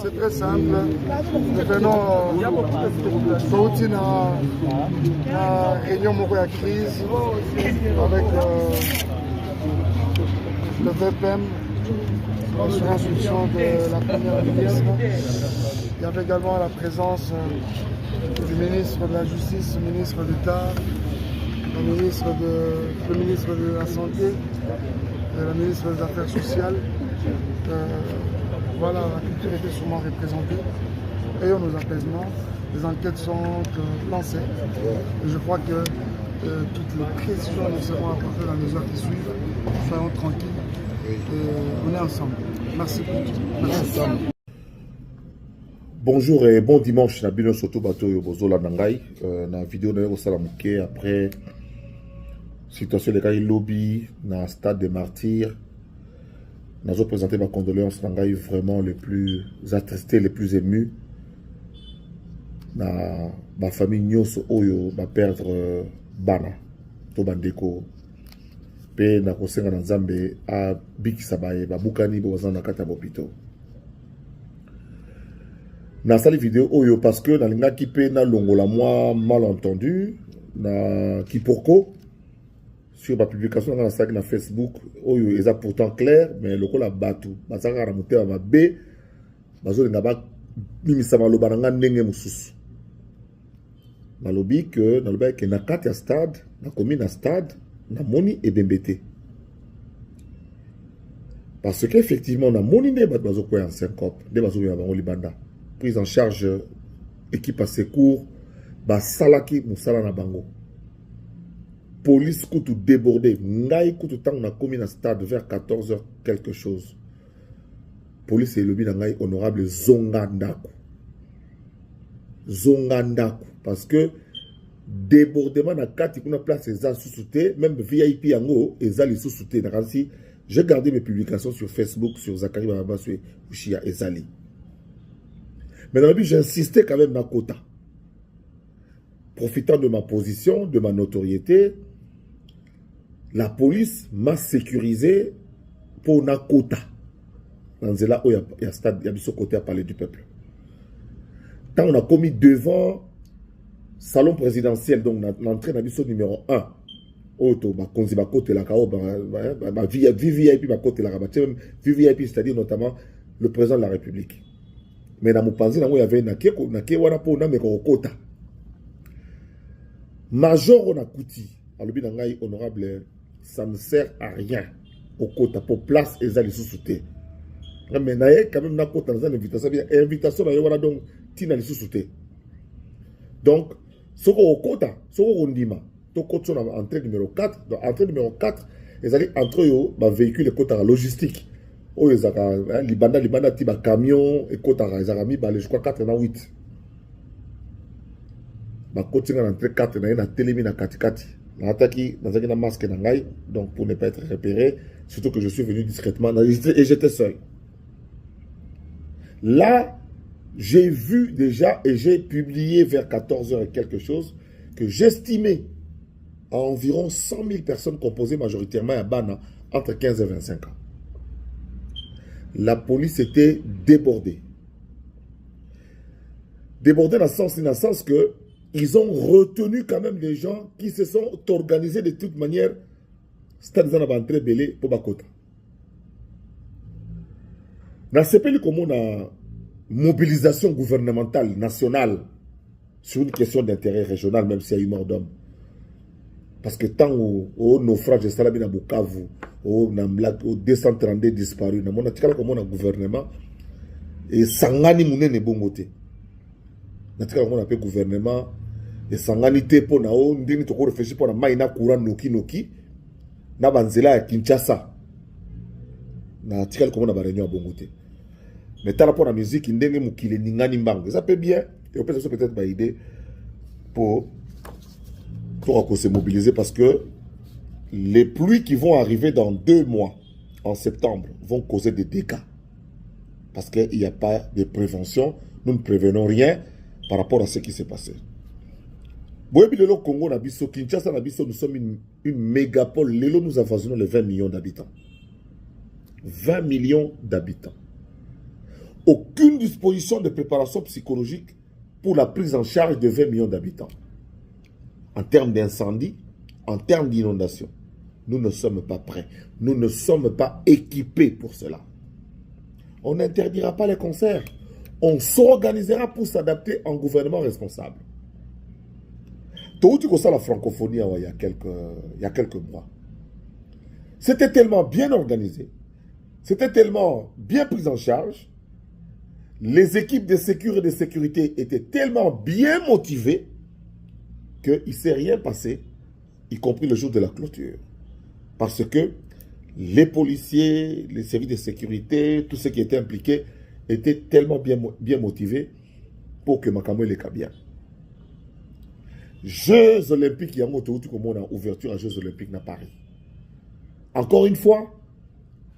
C'est très simple. Nous venons sortir dans réunion de crise avec le VPM, sur instruction de la première ministre. Il y avait également la présence du ministre de la Justice, le ministre d'État, le ministre de la Santé, le ministre des Affaires sociales. Voilà, la culture était sûrement représentée. Ayons nos apaisements, les enquêtes sont lancées. Et je crois que toutes les précisions nous seront apportées dans les heures qui suivent. Soyons tranquilles et on est ensemble. Merci pour tout. Merci. Bonjour et bon dimanche. Na bino soto bato yo bozola nangai na vidéo na yo salamuke après situation de kai lobby na stade des martyrs. Nous avons présenté ma condoléance nangai vraiment les plus attristés, les plus émus. Na ma famille nyos oyo va perdre bana to bandeko. Pe na kosenga na Nzambe a bikisa baye ba bukani bo zana kata bopito. Na sali vidéo oyo parce que na linga ki pe na longola moi malentendu na kipoko sur ma publication dans la Facebook oyo est pourtant clair mais le la batu bazaka na mutema mabe bazo linga ba mimisa maloba nga ndenge mususu malobi que na loba ke na kati ya stade na komi na stade na moni et bembete parce que effectivement na moni ne bazo ko en syncope de bazo ya bango libanda prise en charge équipe à secours ba salaki musala na bango police koutou débordé ngai koutou tang na komi na stade vers 14h quelque chose police et lobby na ngai honorable zonga ndako parce que débordement na kati kuna place eza sous-souté même VIP yango eza li sous-souté na kansi j'ai gardé mes publications sur Facebook sur Zakari Babaswe Ushia ezali. Mais dans le but, j'insistais quand même dans quota. Profitant de ma position, de ma notoriété, la police m'a sécurisé pour na quota. Dans là où il y a stade, il y a ce côté à parler du peuple. Tant on a commis devant salon présidentiel, donc l'entrée dans le numéro 1. Auto, konzi ba côté la kao, VIP ba côté la rabat, VIP c'est-à-dire notamment le président de la République. Mais dans mon panzi, il y avait un Major on a couti. Honorable, ça ne sert à rien au quota pour place et ça les sous-soutés. Mais quand même, une invitation, donc, tina les sous-soutés. Donc, ce qu'on quota, ce qu'on dit, entrée numéro 4, donc entrée numéro 4, ils allaient entre eux, véhicule et quota logistique. Oh, libanda tiba camion et kota razarami je crois 4 na 8 ba kotinga na 4 na telemi na katikati na ataki nazaki na masque na ngai donc pour ne pas être repéré surtout que je suis venu discrètement et j'étais seul là j'ai vu déjà et j'ai publié vers 14h et quelque chose que j'estimais à environ 100 000 personnes composées majoritairement à Bana entre 15 et 25 ans. La police était débordée. Débordée dans le sens que ils ont retenu quand même des gens qui se sont organisés de toute manière. C'est-à-dire qu'ils ont entré belé pour Bakota. Dans ce pays, comme on a mobilisation gouvernementale nationale sur une question d'intérêt régional, même s'il y a eu mort d'homme. Parce que tant au naufrage de Salabina Bukavu, au 232 disparus, on a tiré comme un gouvernement et Sangani Mouné n'est bon côté. On a tiré comme un gouvernement et Sangani te pour na on dit to réfléchir pour na maina courant noki na banzela à Kinshasa. Na tiré comme un réunion à bon côté. Mais tant pour la musique ndenge mukile ningani mbang. Ça peut bien et peut-être pas idée pour se mobiliser parce que les pluies qui vont arriver dans 2 mois, en septembre, vont causer des dégâts. Parce qu'il n'y a pas de prévention. Nous ne prévenons rien par rapport à ce qui s'est passé. Le Congo, Kinshasa, nous sommes une mégapole. Lélo, nous avoisinons les 20 millions d'habitants. 20 millions d'habitants. aucune disposition de préparation psychologique pour la prise en charge de 20 millions d'habitants. En termes d'incendie, en termes d'inondation, nous ne sommes pas prêts. Nous ne sommes pas équipés pour cela. On n'interdira pas les concerts. On s'organisera pour s'adapter en gouvernement responsable. Tout ça, la francophonie, il y a quelques mois. C'était tellement bien organisé. C'était tellement bien pris en charge. Les équipes de sécurité et de sécurité étaient tellement bien motivées qu'il ne s'est rien passé, y compris le jour de la clôture. Parce que les policiers, les services de sécurité, tous ceux qui étaient impliqués étaient tellement bien motivés pour que Makamou les bien. Jeux olympiques, il y a une ouverture à Jeux olympiques à Paris. Encore une fois,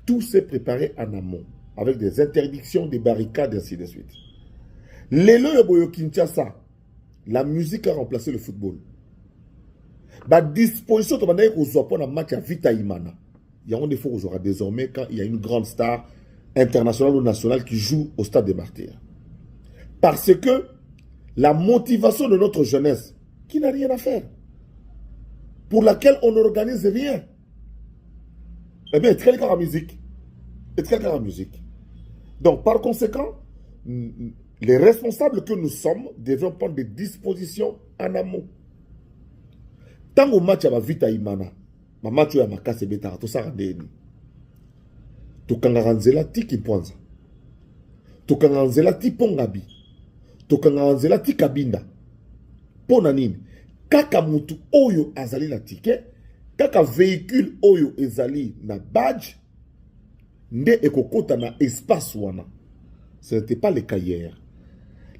tout s'est préparé en amont, avec des interdictions, des barricades, et ainsi de suite. Lelo Yoboyo Kinshasa, la musique a remplacé le football. La disposition de match à Vita Imana. Il y a un défaut aura désormais quand il y a une grande star internationale ou nationale qui joue au stade des Martyrs. Parce que la motivation de notre jeunesse, qui n'a rien à faire, pour laquelle on n'organise rien, eh bien, très la musique. Et très la musique. Donc, par conséquent, les responsables que nous sommes devront prendre des dispositions en amont. Tant au match à la Vita Imana, ma match à ma casse betara, tout ça rendez-vous. Tu kangaranzela ti Kimpanza. Tu kangaranzela ti Pongabi. Tu kangaranzela ti Kabinda. Pona nini? Kaka mutu oyo azali na ticket, kaka véhicule oyo ezali na badge, nde ekokota na espace wana. Ce n'était pas le cas hier.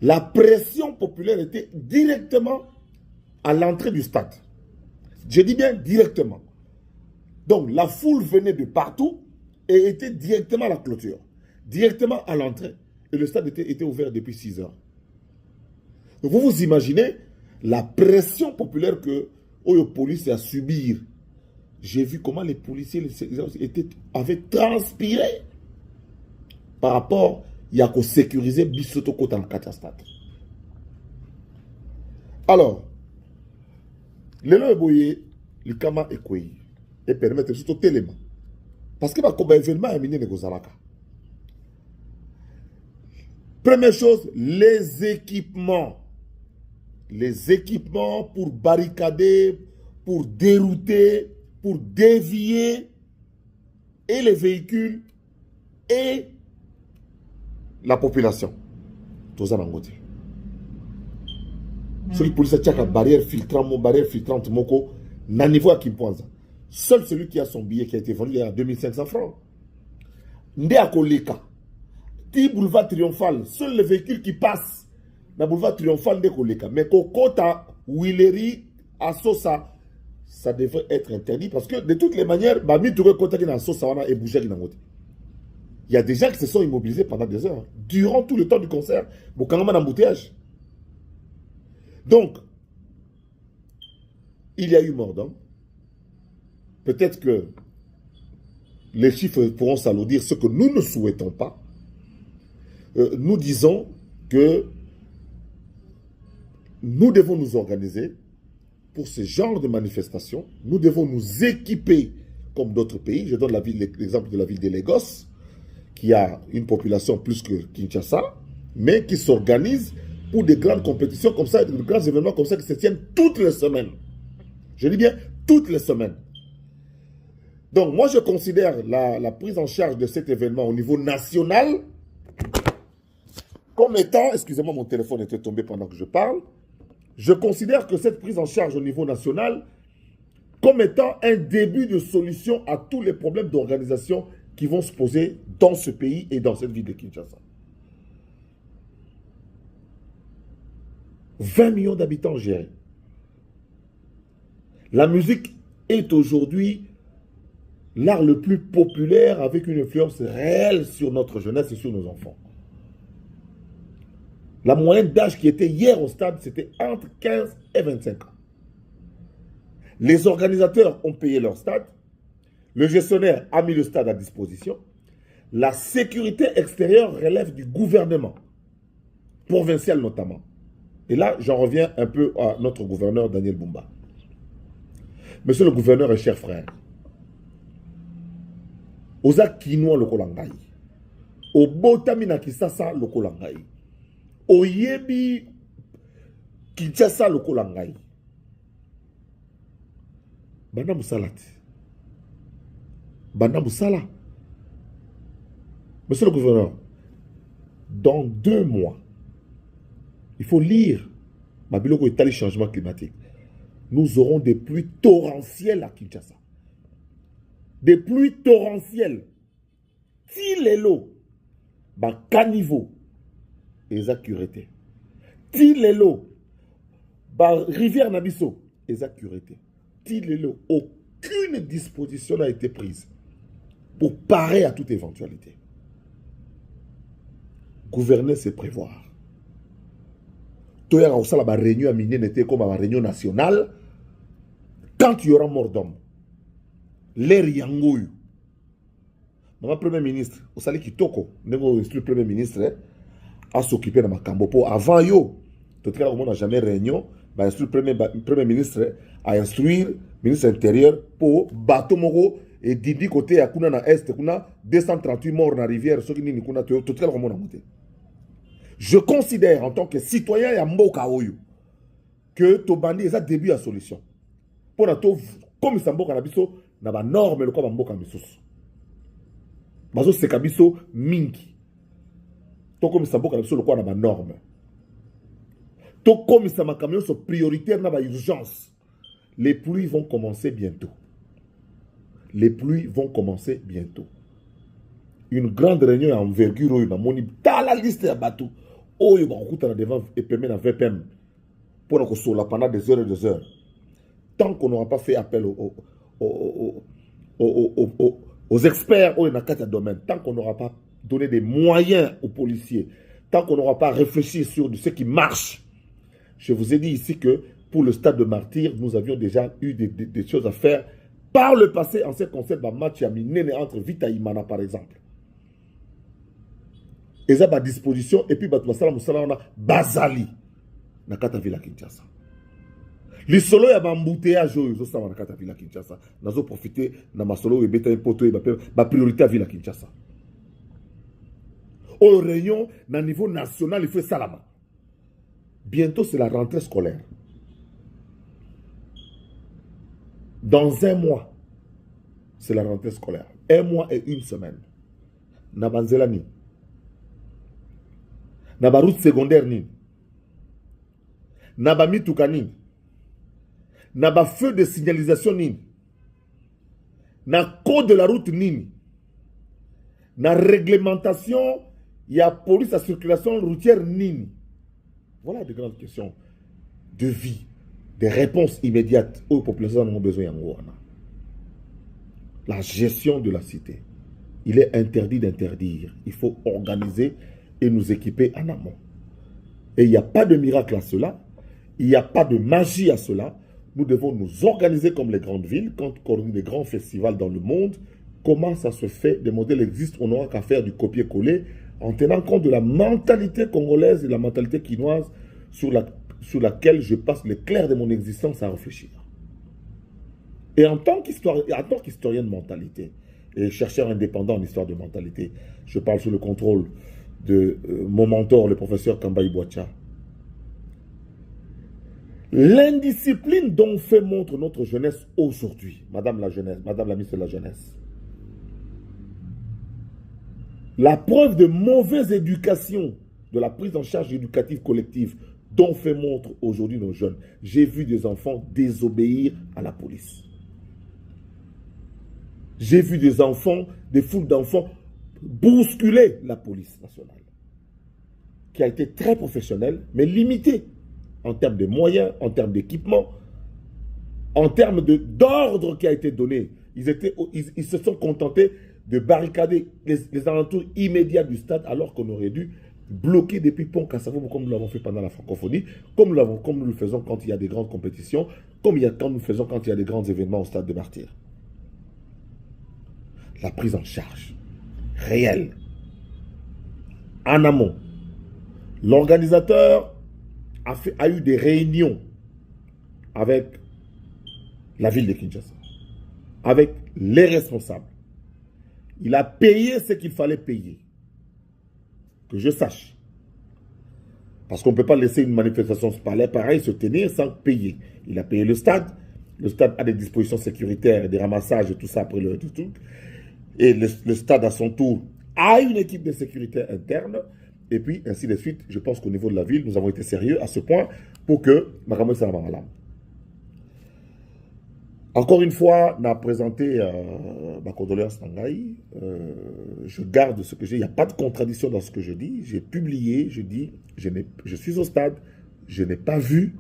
La pression populaire était directement à l'entrée du stade. Je dis bien directement. Donc la foule venait de partout et était directement à la clôture, directement à l'entrée. Et le stade était ouvert depuis 6 heures. Donc vous vous imaginez la pression populaire que la police a subir. J'ai vu comment les policiers avaient transpiré par rapport à sécuriser Bissotoko dans le stade. Alors, les lois boyé, le kama ekoué et permettre surtout téléma. Parce que comme événement est miné négozalaka. Première chose, les équipements. Les équipements pour barricader, pour dérouter, pour dévier et les véhicules et la population. Tout ça dans le côté. Celui qui police a barrière filtrante moko na niveau à Kimpanza. Seul celui qui a son billet qui a été vendu à 2500 francs. Ndé à Koleka. Ti boulevard triomphal, seul les véhicules qui passent dans le boulevard triomphal de Koleka. Mais Kokota, Willery, Assosa, ça devrait être interdit parce que de toutes les manières, Bami Touré Kota qui est dans Assosa et bouger qui est dans le. Il y a des gens qui se sont immobilisés pendant des heures. Durant tout le temps du concert, Bokangama d'embouteillage. Donc, il y a eu mort d'homme. Peut-être que les chiffres pourront s'alourdir, ce que nous ne souhaitons pas. Nous disons que nous devons nous organiser pour ce genre de manifestations. Nous devons nous équiper comme d'autres pays. Je donne l'exemple de la ville de Lagos, qui a une population plus que Kinshasa, mais qui s'organise pour des grandes compétitions comme ça, des grands événements comme ça qui se tiennent toutes les semaines. Je dis bien toutes les semaines. Donc moi je considère la prise en charge de cet événement au niveau national comme étant, excusez-moi mon téléphone était tombé pendant que je parle, je considère que cette prise en charge au niveau national comme étant un début de solution à tous les problèmes d'organisation qui vont se poser dans ce pays et dans cette ville de Kinshasa. 20 millions d'habitants gérés. La musique est aujourd'hui l'art le plus populaire avec une influence réelle sur notre jeunesse et sur nos enfants. La moyenne d'âge qui était hier au stade, c'était entre 15 et 25 ans. Les organisateurs ont payé leur stade. Le gestionnaire a mis le stade à disposition. La sécurité extérieure relève du gouvernement, provincial notamment. Et là, j'en reviens un peu à notre gouverneur Daniel Bumba. Monsieur le gouverneur et cher frère, oza kinwa lokolangai, o botami na Kisasa lokolangai, o yebi Kinshasa lokolangai, banda musalati, banda musala. Monsieur le gouverneur, dans 2 mois, il faut lire Mabiloko et les changements climatiques. Nous aurons des pluies torrentielles à Kinshasa. Des pluies torrentielles. Si les lots, caniveau, et sécurité. Si les lots, rivière Nabiso, et sécurité. Si les lots, aucune disposition n'a été prise pour parer à toute éventualité. Gouverner, c'est prévoir. Tout le monde a réunion à miner n'était comme une réunion nationale. Quand il y aura mort d'homme, l'air yangoyu. Mon premier ministre, au sali kitoko, le premier ministre a s'occupé de ma cambopo. Avant yo, tout le monde n'a jamais réunion. Le premier ministre a instruire le ministre intérieur pour bateau moro et dindi côté à kuna na est, kuna 238 morts dans la rivière, ce qui n'est kuna tout le monde a monté. Je considère en tant que citoyen ya mboka oyo que Tobandi est un début à solution. Pour nous, comme ça mboka na biso na ba norme le ko mboka misusu. Bazo se kabiso mingi. To comme ça mboka na biso le ko na ba norme. To comme ça ma camion so prioritaire na ba urgence. Les pluies vont commencer bientôt. Les pluies vont commencer bientôt. Une grande réunion à envergure oyo na moni dans la liste ya bateau. Oh, il va en devant et permettre à VPM pour nous sola pendant des heures et des heures. Tant qu'on n'aura pas fait appel aux experts dans le domaine, tant qu'on n'aura pas donné des moyens aux policiers, tant qu'on n'aura pas réfléchi sur ce qui marche. Je vous ai dit ici que pour le stade de Martyr, nous avions déjà eu des choses à faire par le passé en ce qui concerne le match entre Vita et Imana par exemple. Et ça, à disposition, et puis, on a Bazali, na kata villa Kinshasa. Les solos, il y a un embouteillage, na kata villa Kinshasa. Nous avons profité, na ma solo, et bêta un poteau, et ma priorité à villa Kinshasa. Au réunion, na niveau national, il faut Salama. Bientôt, c'est la rentrée scolaire. Dans 1 mois, c'est la rentrée scolaire. 1 mois et 1 semaine. Na Banzelani. Naba route secondaire nini. Naba mituka nini. Naba feu de signalisation nini. Na code de la route nini. Na réglementation, il y a police à circulation routière nini. Voilà de grandes questions de vie, des réponses immédiates aux populations ont besoin en la gestion de la cité. Il est interdit d'interdire. Il faut organiser et nous équiper en amont. Et il n'y a pas de miracle à cela. Il n'y a pas de magie à cela. Nous devons nous organiser comme les grandes villes. Quand on organise des grands festivals dans le monde, comment ça se fait? Des modèles existent. On n'aura qu'à faire du copier-coller en tenant compte de la mentalité congolaise et la mentalité quinoise sur laquelle je passe le clair de mon existence à réfléchir. Et en tant qu'historien de mentalité et chercheur indépendant en histoire de mentalité, je parle sous le contrôle de mon mentor, le professeur Kamba Ibouacha. L'indiscipline dont fait montre notre jeunesse aujourd'hui, Madame la ministre de la Jeunesse, la preuve de mauvaise éducation, de la prise en charge éducative collective dont fait montre aujourd'hui nos jeunes. J'ai vu des enfants désobéir à la police. J'ai vu des enfants, des foules d'enfants bousculer la police nationale, qui a été très professionnelle, mais limitée en termes de moyens, en termes d'équipement, en termes d'ordre qui a été donné. Ils se sont contentés de barricader les alentours immédiats du stade, alors qu'on aurait dû bloquer depuis Pont Kassavo, comme nous l'avons fait pendant la francophonie, comme nous le faisons quand il y a des grandes compétitions, comme nous le faisons quand il y a des grands événements au stade de Martyr. La prise en charge réelle. En amont, l'organisateur a eu des réunions avec la ville de Kinshasa, avec les responsables. Il a payé ce qu'il fallait payer. Que je sache. Parce qu'on ne peut pas laisser une manifestation pareille se tenir sans payer. Il a payé le stade. Le stade a des dispositions sécuritaires, des ramassages et tout ça après le tout. Et le stade, à son tour, a une équipe de sécurité interne. Et puis, ainsi de suite. Je pense qu'au niveau de la ville, nous avons été sérieux à ce point pour que Makamou Saramalam. Encore une fois, on a présenté ma condoléance Nangaï. Je garde ce que j'ai. Il n'y a pas de contradiction dans ce que je dis. J'ai publié, je dis, je suis au stade, je n'ai pas vu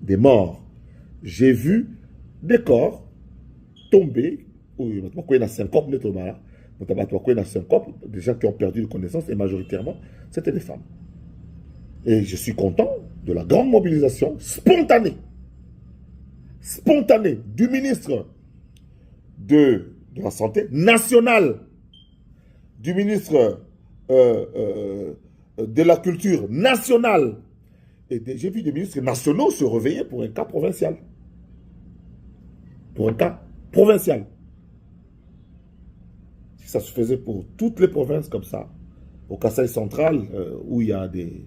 des morts. J'ai vu des corps tomber. Des gens qui ont perdu de connaissance, et majoritairement, c'était des femmes. Et je suis content de la grande mobilisation spontanée du ministre de la Santé nationale, du ministre de la Culture nationale. Et j'ai vu des ministres nationaux se réveiller pour un cas provincial. Pour un cas provincial. Si ça se faisait pour toutes les provinces comme ça, au Kasaï central, où il y a des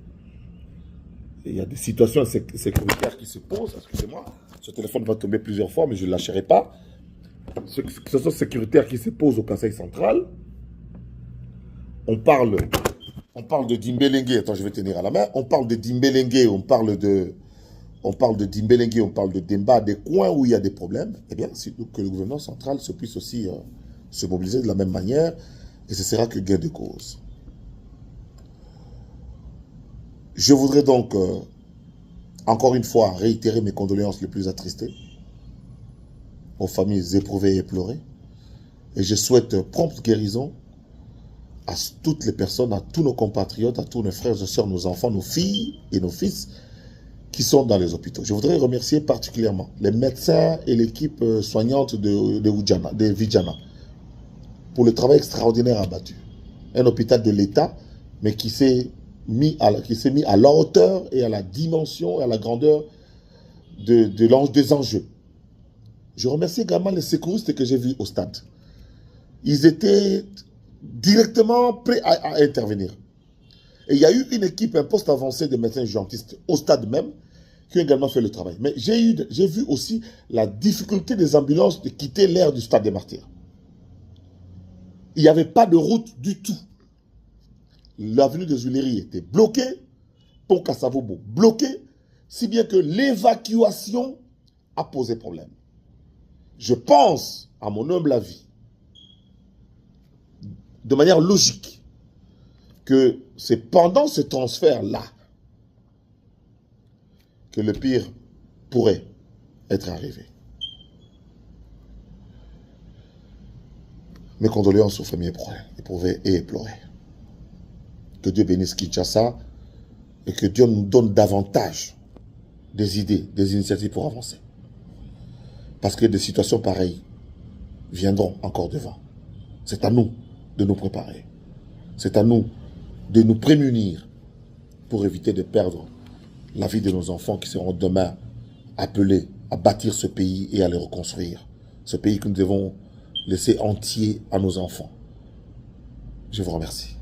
situations sécuritaires qui se posent, excusez-moi, ce téléphone va tomber plusieurs fois, mais je ne lâcherai pas. Situations sécuritaires qui se posent au Kasaï central. On parle de Dimbelengue. Attends, je vais tenir à la main. On parle de Dimbelengue, on parle de Dimbelengue, on parle de Demba, des coins où il y a des problèmes. Eh bien, c'est que le gouvernement central se puisse aussi se mobiliser de la même manière, et ce sera que gain de cause. Je voudrais donc, encore une fois, réitérer mes condoléances les plus attristées aux familles éprouvées et éplorées. Et je souhaite prompte guérison à toutes les personnes, à tous nos compatriotes, à tous nos frères et sœurs, nos enfants, nos filles et nos fils qui sont dans les hôpitaux. Je voudrais remercier particulièrement les médecins et l'équipe soignante de Vijana pour le travail extraordinaire abattu. Un hôpital de l'État, mais qui s'est mis à la hauteur et à la dimension et à la grandeur des enjeux. Je remercie également les secouristes que j'ai vus au stade. Ils étaient directement prêts à intervenir. Et il y a eu une équipe, un poste avancé de médecins urgentistes au stade même, qui ont également fait le travail. Mais j'ai vu aussi la difficulté des ambulances de quitter l'aire du stade des Martyrs. Il n'y avait pas de route du tout. L'avenue des Huileries était bloquée, pont Kassavobo bloqué, si bien que l'évacuation a posé problème. Je pense, à mon humble avis, de manière logique, que c'est pendant ce transfert-là que le pire pourrait être arrivé. Mes condoléances aux familles éprouvées et éplorées. Que Dieu bénisse Kinshasa et que Dieu nous donne davantage des idées, des initiatives pour avancer. Parce que des situations pareilles viendront encore devant. C'est à nous de nous préparer. C'est à nous de nous prémunir pour éviter de perdre la vie de nos enfants qui seront demain appelés à bâtir ce pays et à le reconstruire. Ce pays que nous devons laisser entier à nos enfants. Je vous remercie.